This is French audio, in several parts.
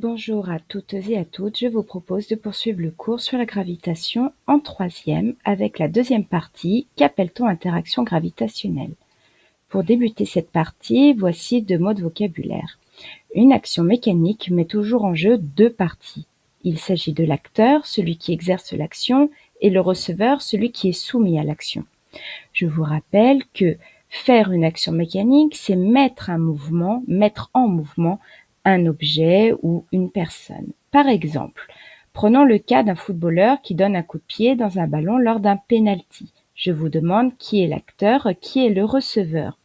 Bonjour à toutes et à toutes, je vous propose de poursuivre le cours sur la gravitation en troisième avec la deuxième partie, qu'appelle-t-on interaction gravitationnelle? Pour débuter cette partie, voici 2 mots de vocabulaire. Une action mécanique met toujours en jeu 2 parties. Il s'agit de l'acteur, celui qui exerce l'action, et le receveur, celui qui est soumis à l'action. Je vous rappelle que faire une action mécanique, c'est mettre en mouvement un objet ou une personne. Par exemple, prenons le cas d'un footballeur qui donne un coup de pied dans un ballon lors d'un penalty. Je vous demande qui est l'acteur, qui est le receveur.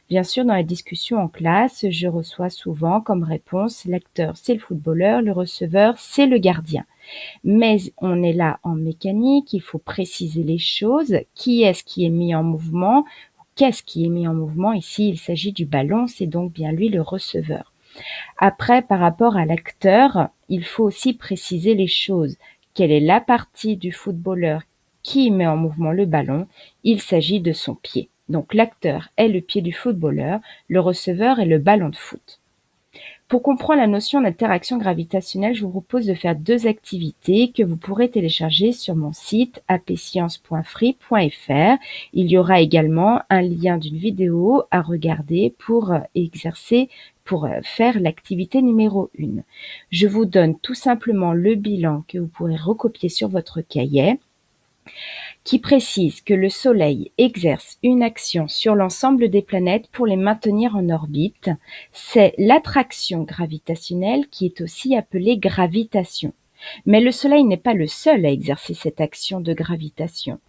Bien sûr, dans les discussions en classe, je reçois souvent comme réponse l'acteur c'est le footballeur, le receveur c'est le gardien. Mais on est là en mécanique, il faut préciser les choses. Qui est-ce qui est mis en mouvement? Qu'est-ce qui est mis en mouvement? Ici, il s'agit du ballon, c'est donc bien lui le receveur. Après, par rapport à l'acteur, il faut aussi préciser les choses. Quelle est la partie du footballeur qui met en mouvement le ballon? Il s'agit de son pied. Donc l'acteur est le pied du footballeur, le receveur est le ballon de foot. Pour comprendre la notion d'interaction gravitationnelle, je vous propose de faire 2 activités que vous pourrez télécharger sur mon site apscience.free.fr. Il y aura également un lien d'une vidéo à regarder pour faire l'activité numéro 1. Je vous donne tout simplement le bilan que vous pourrez recopier sur votre cahier, qui précise que le Soleil exerce une action sur l'ensemble des planètes pour les maintenir en orbite. C'est l'attraction gravitationnelle qui est aussi appelée gravitation. Mais le Soleil n'est pas le seul à exercer cette action de gravitation,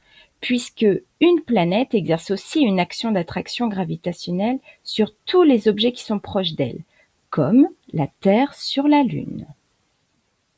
puisque une planète exerce aussi une action d'attraction gravitationnelle sur tous les objets qui sont proches d'elle, comme la Terre sur la Lune.